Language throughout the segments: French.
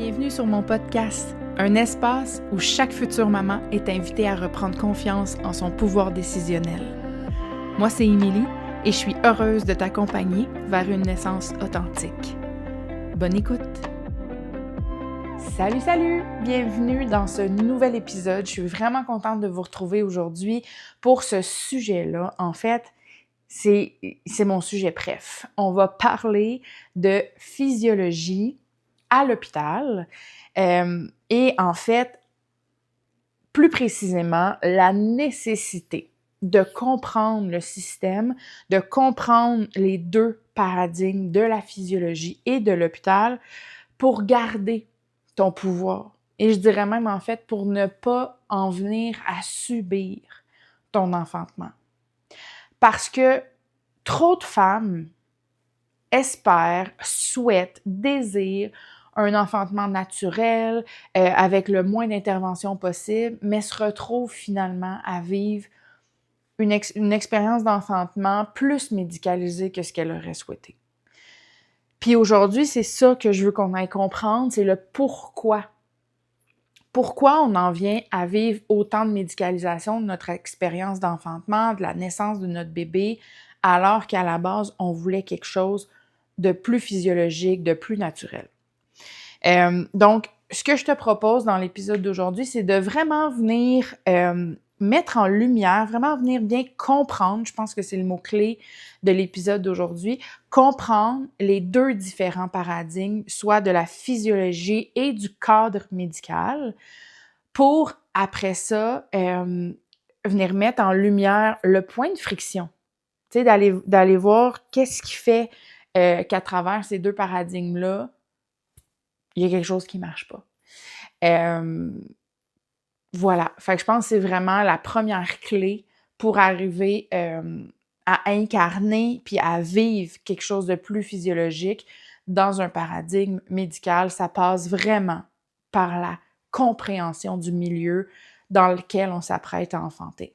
Bienvenue sur mon podcast, un espace où chaque future maman est invitée à reprendre confiance en son pouvoir décisionnel. Moi, c'est Émilie et je suis heureuse de t'accompagner vers une naissance authentique. Bonne écoute! Salut! Bienvenue dans ce nouvel épisode. Je suis vraiment contente de vous retrouver aujourd'hui pour ce sujet-là. En fait, c'est mon sujet préf. On va parler de physiologie à l'hôpital et en fait, plus précisément, la nécessité de comprendre le système, de comprendre les deux paradigmes de la physiologie et de l'hôpital pour garder ton pouvoir. Et je dirais même en fait pour ne pas en venir à subir ton enfantement. Parce que trop de femmes espèrent, souhaitent, désirent un enfantement naturel, avec le moins d'intervention possible, mais se retrouvent finalement à vivre une expérience d'enfantement plus médicalisée que ce qu'elle aurait souhaité. Puis aujourd'hui, c'est ça que je veux qu'on aille comprendre, c'est le pourquoi. Pourquoi on en vient à vivre autant de médicalisation de notre expérience d'enfantement, de la naissance de notre bébé, alors qu'à la base, on voulait quelque chose de plus physiologique, de plus naturel. Donc, ce que je te propose dans l'épisode d'aujourd'hui, c'est de vraiment venir mettre en lumière, vraiment venir bien comprendre, je pense que c'est le mot-clé de l'épisode d'aujourd'hui, comprendre les deux différents paradigmes, soit de la physiologie et du cadre médical, pour, après ça, venir mettre en lumière le point de friction. Tu sais, d'aller voir qu'est-ce qui fait qu'à travers ces deux paradigmes-là, il y a quelque chose qui marche pas. Voilà. Fait que je pense que c'est vraiment la première clé pour arriver à incarner puis à vivre quelque chose de plus physiologique dans un paradigme médical. Ça passe vraiment par la compréhension du milieu dans lequel on s'apprête à enfanter.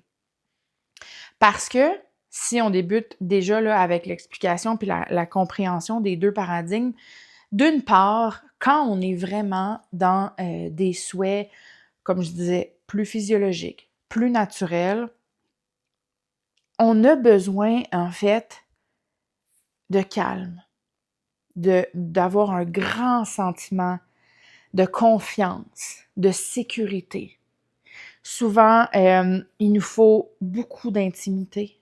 Parce que si on débute déjà là avec l'explication puis la compréhension des deux paradigmes, d'une part, quand on est vraiment dans des souhaits, comme je disais, plus physiologiques, plus naturels, on a besoin, en fait, de calme, d'avoir un grand sentiment de confiance, de sécurité. Souvent, il nous faut beaucoup d'intimité,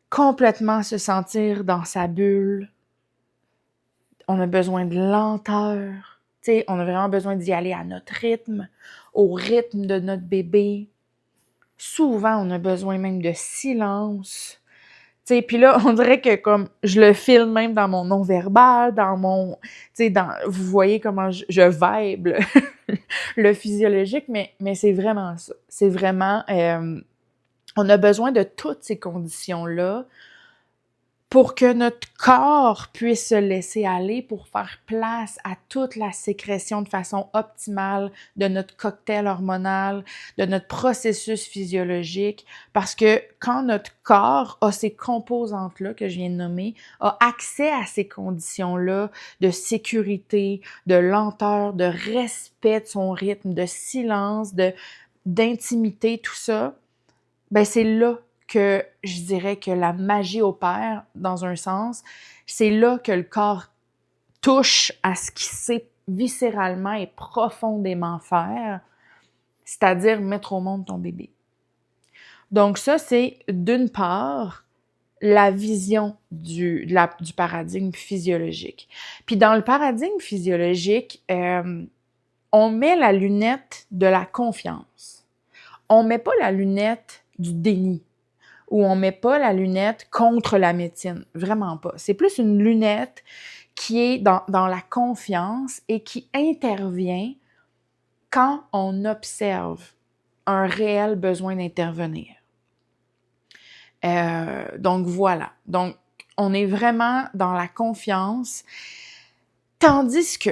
complètement se sentir dans sa bulle. On a besoin de lenteur. Tu sais, on a vraiment besoin d'y aller à notre rythme, au rythme de notre bébé. Souvent, on a besoin même de silence. Tu sais, puis là, on dirait que comme je le filme même dans mon non-verbal, dans mon... Tu sais, vous voyez comment je vibe le physiologique, mais c'est vraiment ça. C'est vraiment... on a besoin de toutes ces conditions-là pour que notre corps puisse se laisser aller, pour faire place à toute la sécrétion de façon optimale de notre cocktail hormonal, de notre processus physiologique, parce que quand notre corps a ces composantes-là que je viens de nommer, a accès à ces conditions-là de sécurité, de lenteur, de respect de son rythme, de silence, d'intimité, tout ça, ben c'est là que je dirais que la magie opère, dans un sens. C'est là que le corps touche à ce qu'il sait viscéralement et profondément faire, c'est-à-dire mettre au monde ton bébé. Donc ça, c'est d'une part la vision du paradigme physiologique. Puis dans le paradigme physiologique, on met la lunette de la confiance. On met pas la lunette du déni, où on met pas la lunette contre la médecine. Vraiment pas. C'est plus une lunette qui est dans la confiance et qui intervient quand on observe un réel besoin d'intervenir. Donc voilà. Donc, on est vraiment dans la confiance. Tandis que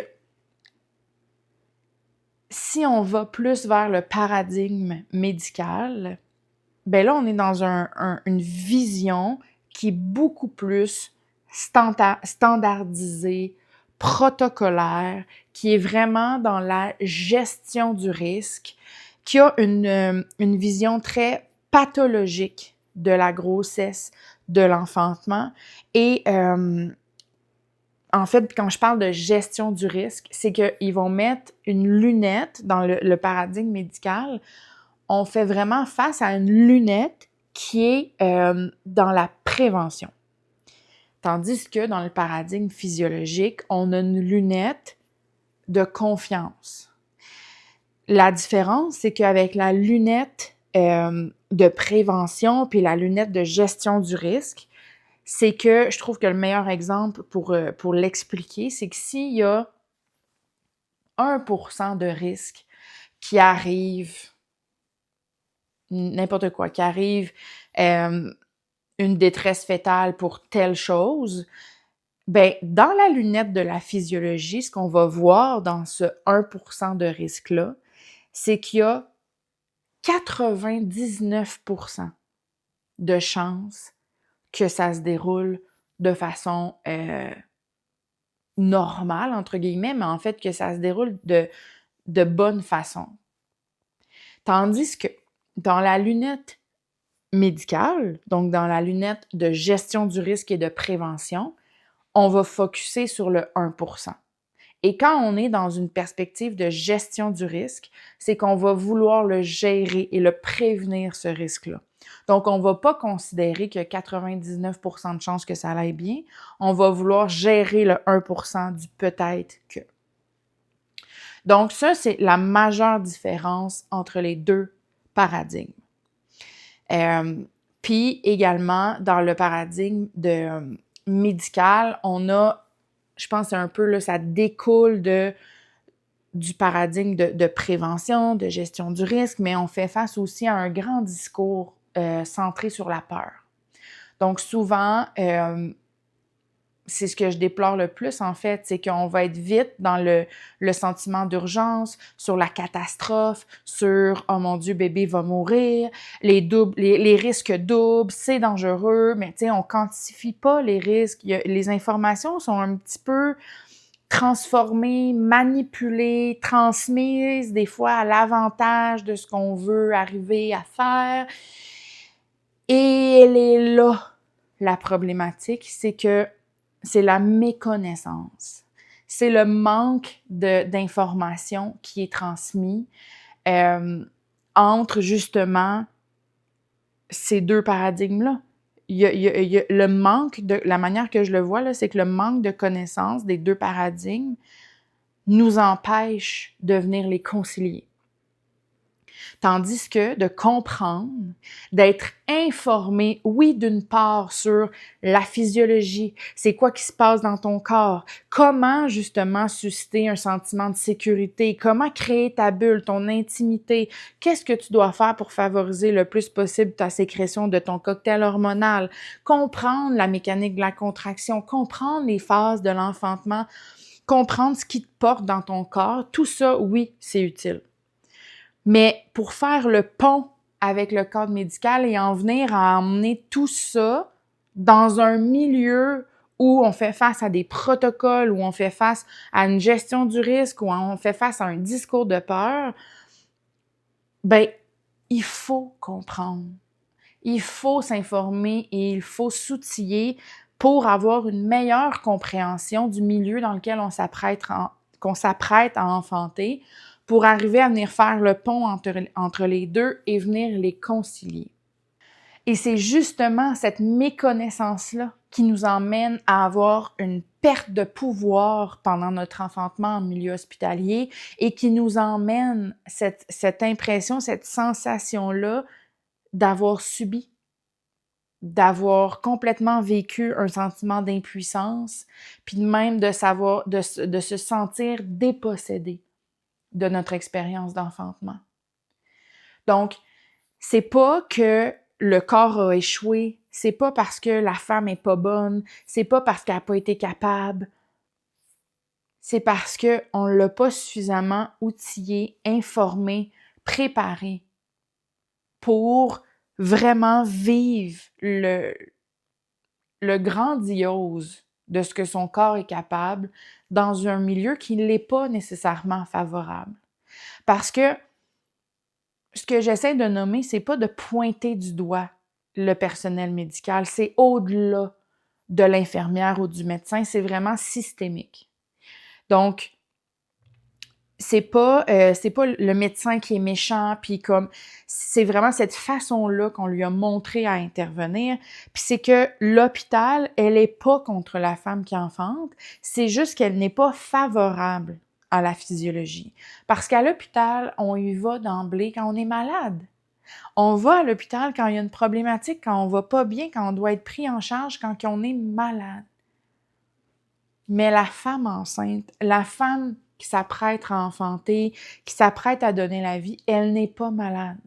si on va plus vers le paradigme médical, ben là, on est dans une vision qui est beaucoup plus standardisée, protocolaire, qui est vraiment dans la gestion du risque, qui a une vision très pathologique de la grossesse, de l'enfantement. Et en fait, quand je parle de gestion du risque, c'est qu'ils vont mettre une lunette dans le paradigme médical. On fait vraiment face à une lunette qui est dans la prévention. Tandis que dans le paradigme physiologique, on a une lunette de confiance. La différence, c'est qu'avec la lunette de prévention puis la lunette de gestion du risque, c'est que je trouve que le meilleur exemple pour l'expliquer, c'est que s'il y a 1% de risque qui arrive, n'importe quoi, qui arrive une détresse fœtale pour telle chose, ben dans la lunette de la physiologie, ce qu'on va voir dans ce 1% de risque-là, c'est qu'il y a 99% de chances que ça se déroule de façon normale, entre guillemets, mais en fait que ça se déroule de bonne façon. Tandis que dans la lunette médicale, donc dans la lunette de gestion du risque et de prévention, on va focusser sur le 1%. Et quand on est dans une perspective de gestion du risque, c'est qu'on va vouloir le gérer et le prévenir, ce risque-là. Donc, on ne va pas considérer qu'il y a 99% de chances que ça aille bien. On va vouloir gérer le 1% du peut-être que. Donc, ça, c'est la majeure différence entre les deux paradigmes. Puis, également, dans le paradigme médical, on a, je pense, un peu, là, ça découle du paradigme de prévention, de gestion du risque, mais on fait face aussi à un grand discours centré sur la peur. Donc souvent, c'est ce que je déplore le plus, en fait, c'est qu'on va être vite dans le sentiment d'urgence, sur la catastrophe, sur « Oh mon Dieu, bébé va mourir », les risques doubles, c'est dangereux, mais tu sais, on quantifie pas les risques. Les informations sont un petit peu transformées, manipulées, transmises des fois à l'avantage de ce qu'on veut arriver à faire. Et elle est là, la problématique, c'est que c'est la méconnaissance. C'est le manque d'informations qui est transmis entre justement ces deux paradigmes-là. Il y a le manque de... La manière que je le vois, là, c'est que le manque de connaissance des deux paradigmes nous empêche de venir les concilier. Tandis que de comprendre, d'être informé, oui, d'une part sur la physiologie, c'est quoi qui se passe dans ton corps, comment justement susciter un sentiment de sécurité, comment créer ta bulle, ton intimité, qu'est-ce que tu dois faire pour favoriser le plus possible ta sécrétion de ton cocktail hormonal, comprendre la mécanique de la contraction, comprendre les phases de l'enfantement, comprendre ce qui te porte dans ton corps, tout ça, oui, c'est utile. Mais pour faire le pont avec le cadre médical et en venir à emmener tout ça dans un milieu où on fait face à des protocoles, où on fait face à une gestion du risque, où on fait face à un discours de peur, ben, il faut comprendre. Il faut s'informer et il faut s'outiller pour avoir une meilleure compréhension du milieu dans lequel qu'on s'apprête à enfanter, pour arriver à venir faire le pont entre les deux et venir les concilier. Et c'est justement cette méconnaissance-là qui nous emmène à avoir une perte de pouvoir pendant notre enfantement en milieu hospitalier et qui nous emmène cette impression, cette sensation-là d'avoir subi, d'avoir complètement vécu un sentiment d'impuissance, puis même de se sentir dépossédé de notre expérience d'enfantement. Donc, c'est pas que le corps a échoué, c'est pas parce que la femme est pas bonne, c'est pas parce qu'elle a pas été capable, c'est parce que on l'a pas suffisamment outillé, informé, préparé pour vraiment vivre le grandiose de ce que son corps est capable dans un milieu qui ne l'est pas nécessairement favorable. Parce que ce que j'essaie de nommer, c'est pas de pointer du doigt le personnel médical, c'est au-delà de l'infirmière ou du médecin, c'est vraiment systémique. Donc, c'est pas le médecin qui est méchant, puis comme c'est vraiment cette façon-là qu'on lui a montré à intervenir. Puis c'est que l'hôpital, elle est pas contre la femme qui enfante, c'est juste qu'elle n'est pas favorable à la physiologie. Parce qu'à l'hôpital, on y va d'emblée quand on est malade. On va à l'hôpital quand il y a une problématique, quand on va pas bien, quand on doit être pris en charge, quand on est malade. Mais la femme enceinte, la femme qui s'apprête à enfanter, qui s'apprête à donner la vie, elle n'est pas malade.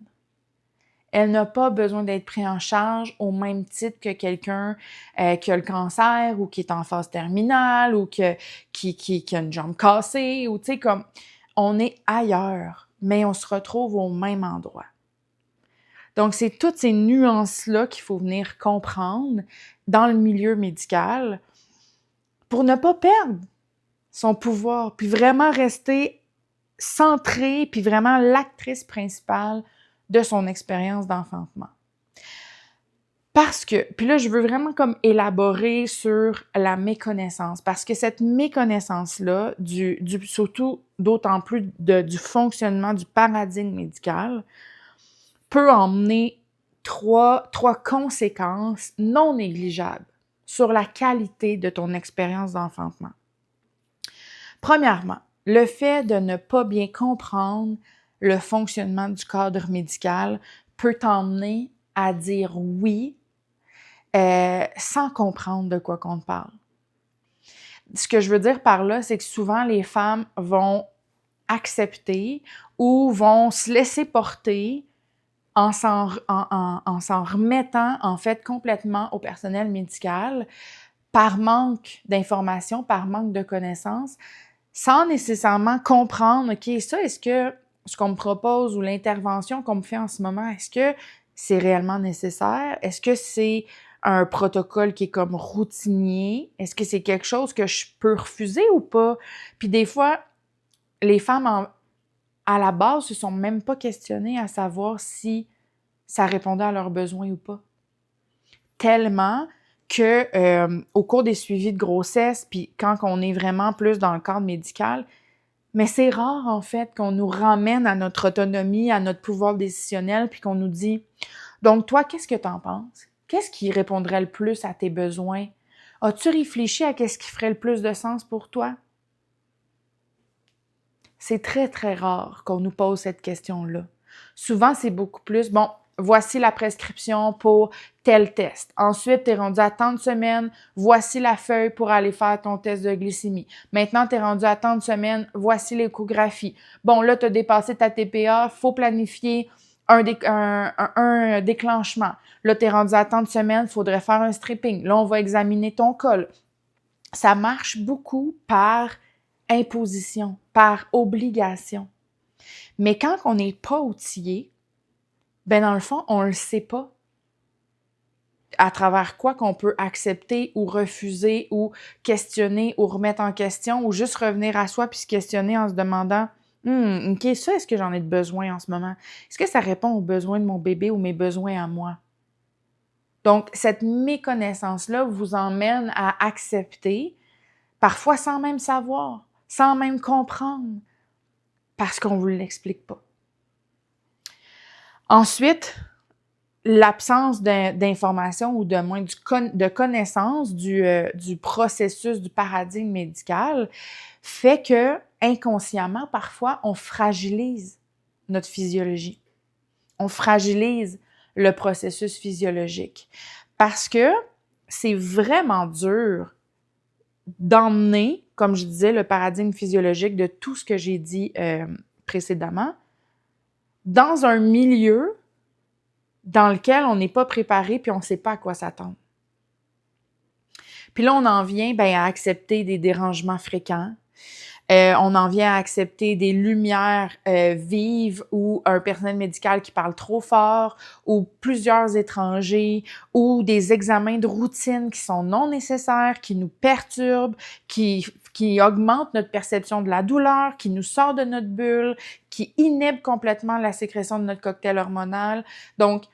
Elle n'a pas besoin d'être prise en charge au même titre que quelqu'un qui a le cancer ou qui est en phase terminale ou qui a une jambe cassée ou tu sais comme on est ailleurs, mais on se retrouve au même endroit. Donc, c'est toutes ces nuances-là qu'il faut venir comprendre dans le milieu médical pour ne pas perdre son pouvoir, puis vraiment rester centrée, puis vraiment l'actrice principale de son expérience d'enfantement. Parce que, puis là, je veux vraiment comme élaborer sur la méconnaissance, parce que cette méconnaissance-là, surtout d'autant plus du fonctionnement du paradigme médical, peut emmener trois conséquences non négligeables sur la qualité de ton expérience d'enfantement. Premièrement, le fait de ne pas bien comprendre le fonctionnement du cadre médical peut t'emmener à dire oui sans comprendre de quoi qu'on te parle. Ce que je veux dire par là, c'est que souvent les femmes vont accepter ou vont se laisser porter en s'en remettant en fait complètement au personnel médical par manque d'informations, par manque de connaissances, sans nécessairement comprendre, OK, ça, est-ce que ce qu'on me propose ou l'intervention qu'on me fait en ce moment, est-ce que c'est réellement nécessaire? Est-ce que c'est un protocole qui est comme routinier? Est-ce que c'est quelque chose que je peux refuser ou pas? Puis des fois, les femmes, à la base, se sont même pas questionnées à savoir si ça répondait à leurs besoins ou pas. Tellement que au cours des suivis de grossesse, puis quand on est vraiment plus dans le cadre médical, mais c'est rare en fait qu'on nous ramène à notre autonomie, à notre pouvoir décisionnel, puis qu'on nous dit « Donc toi, qu'est-ce que t'en penses? Qu'est-ce qui répondrait le plus à tes besoins? As-tu réfléchi à qu'est-ce qui ferait le plus de sens pour toi? » C'est très, très rare qu'on nous pose cette question-là. Souvent, c'est beaucoup plus, bon, voici la prescription pour tel test. Ensuite, tu es rendu à tant de semaines, voici la feuille pour aller faire ton test de glycémie. Maintenant, tu es rendu à tant de semaines, voici l'échographie. Bon, là, tu as dépassé ta TPA, faut planifier un déclenchement. Là, tu es rendu à tant de semaines, il faudrait faire un stripping. Là, on va examiner ton col. Ça marche beaucoup par imposition, par obligation. Mais quand on n'est pas outillé, ben dans le fond, on le sait pas à travers quoi qu'on peut accepter ou refuser ou questionner ou remettre en question ou juste revenir à soi puis se questionner en se demandant OK, ça, est-ce que j'en ai de besoin en ce moment? Est-ce que ça répond aux besoins de mon bébé ou mes besoins à moi? Donc, cette méconnaissance-là vous emmène à accepter, parfois sans même savoir, sans même comprendre, parce qu'on ne vous l'explique pas. Ensuite, l'absence d'information ou de moins de connaissance du processus, du paradigme médical fait que, inconsciemment, parfois, on fragilise notre physiologie. On fragilise le processus physiologique. Parce que c'est vraiment dur d'emmener, comme je disais, le paradigme physiologique de tout ce que j'ai dit précédemment, dans un milieu dans lequel on n'est pas préparé puis on ne sait pas à quoi s'attendre. Puis là, on en vient à accepter des dérangements fréquents, On en vient à accepter des lumières vives ou un personnel médical qui parle trop fort ou plusieurs étrangers ou des examens de routine qui sont non nécessaires, qui nous perturbent, qui augmentent notre perception de la douleur, qui nous sort de notre bulle, qui inhibe complètement la sécrétion de notre cocktail hormonal. Donc,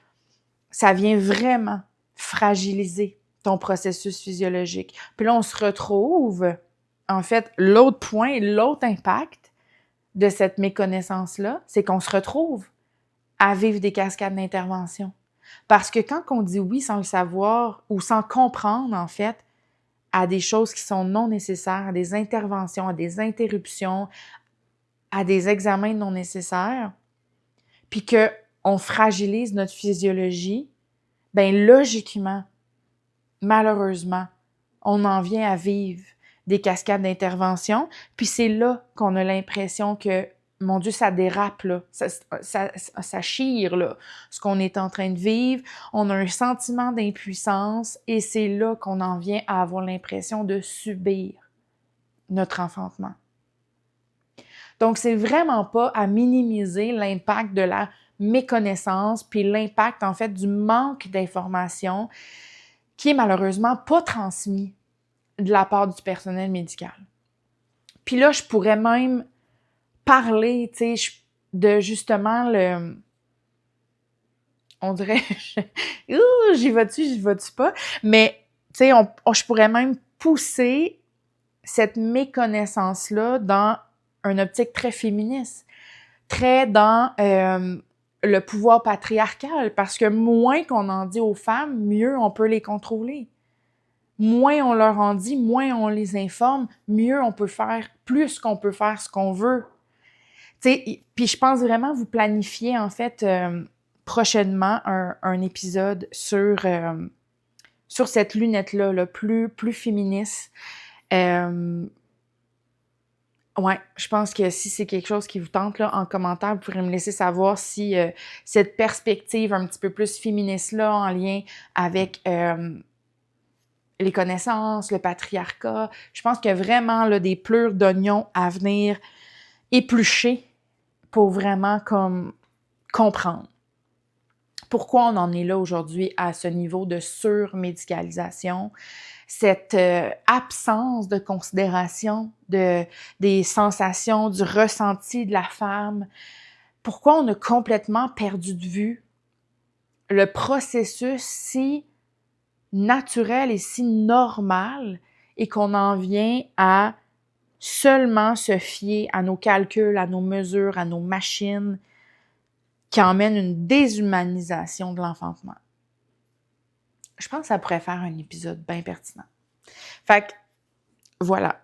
ça vient vraiment fragiliser ton processus physiologique. Puis là, on se retrouve, en fait, l'autre point, l'autre impact de cette méconnaissance-là, c'est qu'on se retrouve à vivre des cascades d'intervention. Parce que quand on dit oui sans le savoir ou sans comprendre, en fait, à des choses qui sont non nécessaires, à des interventions, à des interruptions, à des examens non nécessaires, puis qu'on fragilise notre physiologie, bien logiquement, malheureusement, on en vient à vivre des cascades d'intervention, puis c'est là qu'on a l'impression que, mon Dieu, ça dérape, là, ça chire, là, ce qu'on est en train de vivre, on a un sentiment d'impuissance, et c'est là qu'on en vient à avoir l'impression de subir notre enfantement. Donc, c'est vraiment pas à minimiser l'impact de la méconnaissance, puis l'impact, en fait, du manque d'information qui est malheureusement pas transmis de la part du personnel médical. Puis là, je pourrais même parler, tu sais, de justement le... On dirait... j'y vas-tu pas? Mais, tu sais, je pourrais même pousser cette méconnaissance-là dans une optique très féministe, très dans le pouvoir patriarcal, parce que moins qu'on en dit aux femmes, mieux on peut les contrôler. Moins on leur en dit, moins on les informe, mieux on peut faire, plus qu'on peut faire ce qu'on veut. T'sais, puis je pense vraiment vous planifier, en fait, prochainement un épisode sur cette lunette-là, là, plus féministe. Ouais, je pense que si c'est quelque chose qui vous tente, là, en commentaire, vous pourrez me laisser savoir si cette perspective un petit peu plus féministe-là, en lien avec les connaissances, le patriarcat, je pense qu'il y a vraiment là, des pleurs d'oignons à venir éplucher pour vraiment comme comprendre pourquoi on en est là aujourd'hui à ce niveau de surmédicalisation, cette absence de considération des sensations, du ressenti de la femme, pourquoi on a complètement perdu de vue le processus si naturel et si normal et qu'on en vient à seulement se fier à nos calculs, à nos mesures, à nos machines qui emmènent une déshumanisation de l'enfantement. Je pense que ça pourrait faire un épisode bien pertinent. Fait que, voilà.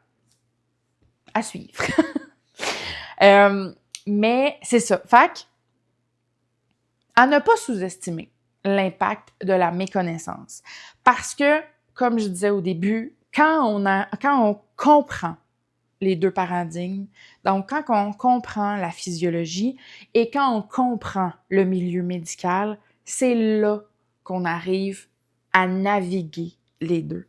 À suivre. Mais c'est ça. Fait que, à ne pas sous-estimer l'impact de la méconnaissance. Parce que, comme je disais au début, quand on comprend les deux paradigmes, donc quand on comprend la physiologie et quand on comprend le milieu médical, c'est là qu'on arrive à naviguer les deux.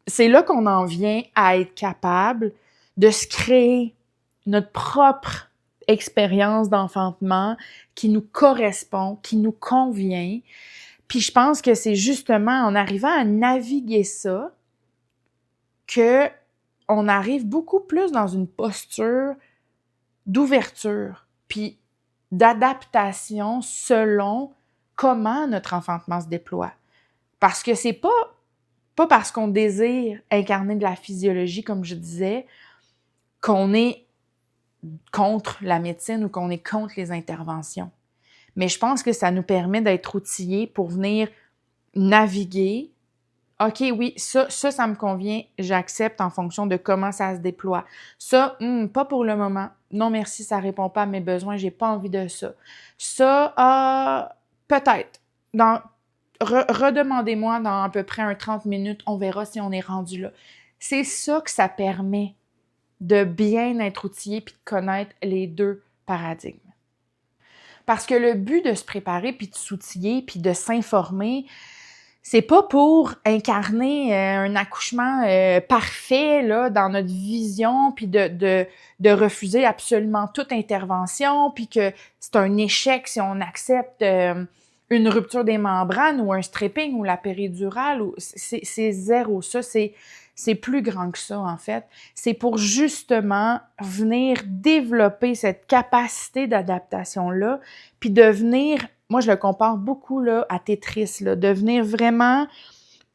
C'est là qu'on en vient à être capable de se créer notre propre expérience d'enfantement qui nous correspond, qui nous convient. Puis je pense que c'est justement en arrivant à naviguer ça que on arrive beaucoup plus dans une posture d'ouverture, puis d'adaptation selon comment notre enfantement se déploie. Parce que c'est pas parce qu'on désire incarner de la physiologie, comme je disais, qu'on est contre la médecine ou qu'on est contre les interventions. Mais je pense que ça nous permet d'être outillés pour venir naviguer. OK, oui, ça me convient, j'accepte en fonction de comment ça se déploie. Ça, pas pour le moment. Non, merci, ça répond pas à mes besoins, j'ai pas envie de ça. Ça, peut-être. Redemandez-moi dans à peu près un 30 minutes, on verra si on est rendu là. C'est ça que ça permet de bien être outillé puis de connaître les deux paradigmes. Parce que le but de se préparer puis de s'outiller puis de s'informer, c'est pas pour incarner un accouchement parfait là dans notre vision, puis de refuser absolument toute intervention, puis que c'est un échec si on accepte une rupture des membranes ou un stripping ou la péridurale. C'est zéro ça, c'est plus grand que ça en fait. C'est pour justement venir développer cette capacité d'adaptation-là, puis devenir, moi je le compare beaucoup là, à Tetris, là, de venir vraiment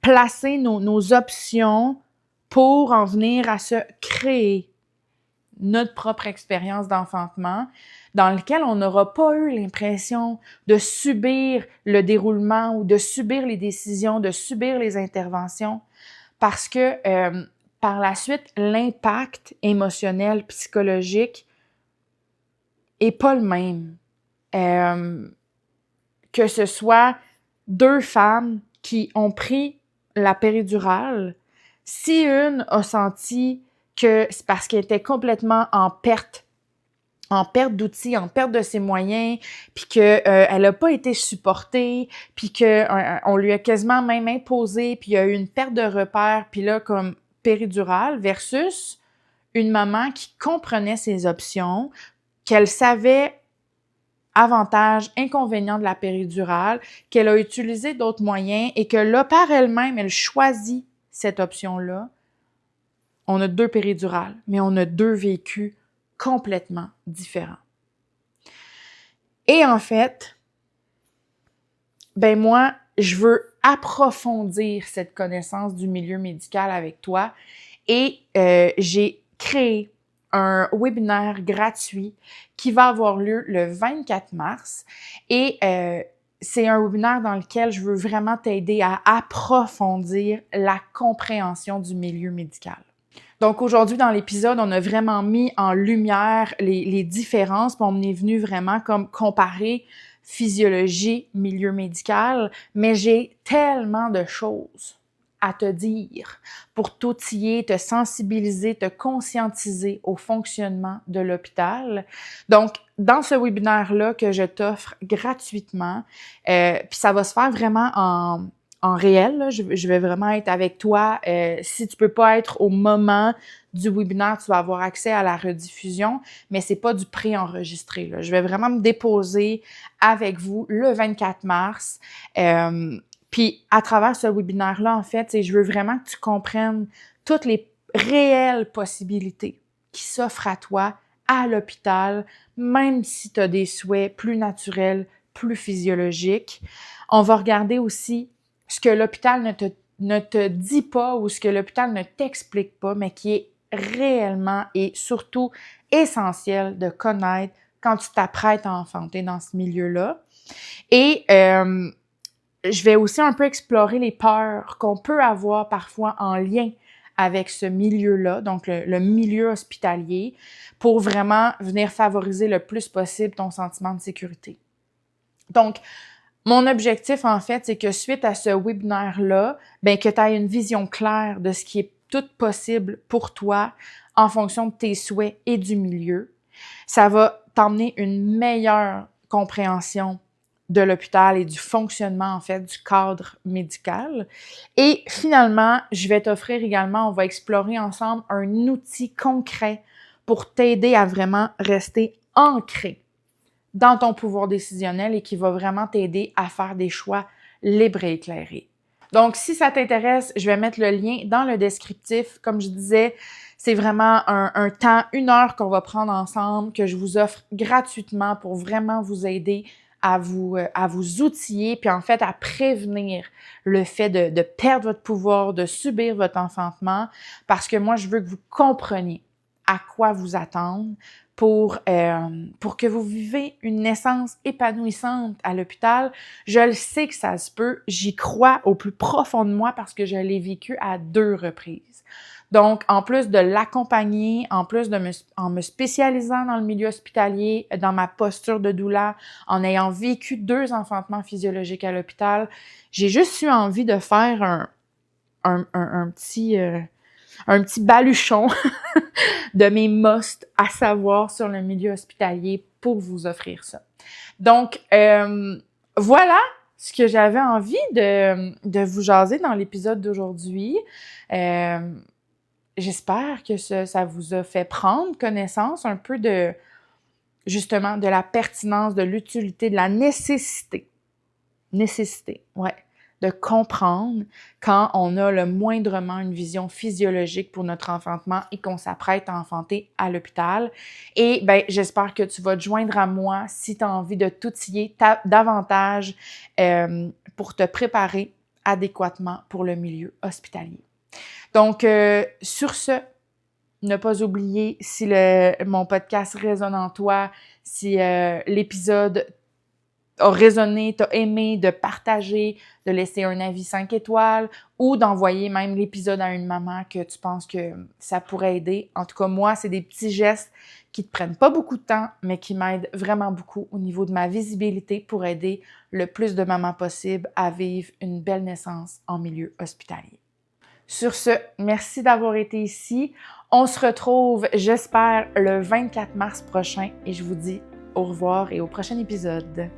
placer nos options pour en venir à se créer notre propre expérience d'enfantement dans lequel on n'aura pas eu l'impression de subir le déroulement ou de subir les décisions, de subir les interventions, parce que par la suite, l'impact émotionnel, psychologique est pas le même. Que ce soit deux femmes qui ont pris la péridurale, si une a senti que c'est parce qu'elle était complètement en perte d'outils, en perte de ses moyens, puis que elle a pas été supportée, puis que on lui a quasiment même imposé, puis il y a eu une perte de repères, puis là comme péridurale versus une maman qui comprenait ses options, qu'elle savait avantages, inconvénients de la péridurale, qu'elle a utilisé d'autres moyens et que là par elle-même, elle choisit cette option-là. On a deux péridurales, mais on a deux vécus complètement différents. Et en fait, ben moi, je veux approfondir cette connaissance du milieu médical avec toi et j'ai créé un webinaire gratuit qui va avoir lieu le 24 mars et c'est un webinaire dans lequel je veux vraiment t'aider à approfondir la compréhension du milieu médical. Donc aujourd'hui, dans l'épisode, on a vraiment mis en lumière les différences, puis on est venu vraiment comme comparer physiologie, milieu médical, mais j'ai tellement de choses à te dire pour t'outiller, te sensibiliser, te conscientiser au fonctionnement de l'hôpital. Donc, dans ce webinaire-là que je t'offre gratuitement, puis ça va se faire vraiment en réel, là, je vais vraiment être avec toi. Si tu peux pas être au moment du webinaire, tu vas avoir accès à la rediffusion, mais c'est pas du pré-enregistré, là. Je vais vraiment me déposer avec vous le 24 mars. Puis à travers ce webinaire-là, en fait, je veux vraiment que tu comprennes toutes les réelles possibilités qui s'offrent à toi à l'hôpital, même si tu as des souhaits plus naturels, plus physiologiques. On va regarder aussi ce que l'hôpital ne te dit pas ou ce que l'hôpital ne t'explique pas, mais qui est réellement et surtout essentiel de connaître quand tu t'apprêtes à enfanter dans ce milieu-là. Et je vais aussi un peu explorer les peurs qu'on peut avoir parfois en lien avec ce milieu-là, donc le milieu hospitalier, pour vraiment venir favoriser le plus possible ton sentiment de sécurité. Donc, mon objectif, en fait, c'est que suite à ce webinaire-là, ben que tu aies une vision claire de ce qui est tout possible pour toi en fonction de tes souhaits et du milieu. Ça va t'emmener une meilleure compréhension de l'hôpital et du fonctionnement, en fait, du cadre médical. Et finalement, je vais t'offrir également, on va explorer ensemble un outil concret pour t'aider à vraiment rester ancré dans ton pouvoir décisionnel et qui va vraiment t'aider à faire des choix libres et éclairés. Donc, si ça t'intéresse, je vais mettre le lien dans le descriptif. Comme je disais, c'est vraiment un temps, 1 heure qu'on va prendre ensemble, que je vous offre gratuitement pour vraiment vous aider à vous outiller, puis en fait à prévenir le fait de perdre votre pouvoir, de subir votre enfantement, parce que moi, je veux que vous compreniez à quoi vous attendre pour que vous vivez une naissance épanouissante à l'hôpital. Je le sais que ça se peut, j'y crois au plus profond de moi parce que je l'ai vécu à 2 reprises. Donc, en plus de l'accompagner, en plus en me spécialisant dans le milieu hospitalier, dans ma posture de doula, en ayant vécu 2 enfantements physiologiques à l'hôpital, j'ai juste eu envie de faire un petit baluchon de mes musts à savoir sur le milieu hospitalier pour vous offrir ça. Donc, voilà, ce que j'avais envie de vous jaser dans l'épisode d'aujourd'hui. J'espère que ça vous a fait prendre connaissance un peu de, justement, de la pertinence, de l'utilité, de la nécessité, de comprendre quand on a le moindrement une vision physiologique pour notre enfantement et qu'on s'apprête à enfanter à l'hôpital. Et ben, j'espère que tu vas te joindre à moi si tu as envie de t'outiller davantage pour te préparer adéquatement pour le milieu hospitalier. Donc, sur ce, ne pas oublier si mon podcast résonne en toi, si l'épisode a résonné, t'as aimé, de partager, de laisser un avis 5 étoiles ou d'envoyer même l'épisode à une maman que tu penses que ça pourrait aider. En tout cas, moi, c'est des petits gestes qui te prennent pas beaucoup de temps, mais qui m'aident vraiment beaucoup au niveau de ma visibilité pour aider le plus de mamans possible à vivre une belle naissance en milieu hospitalier. Sur ce, merci d'avoir été ici. On se retrouve, j'espère, le 24 mars prochain et je vous dis au revoir et au prochain épisode.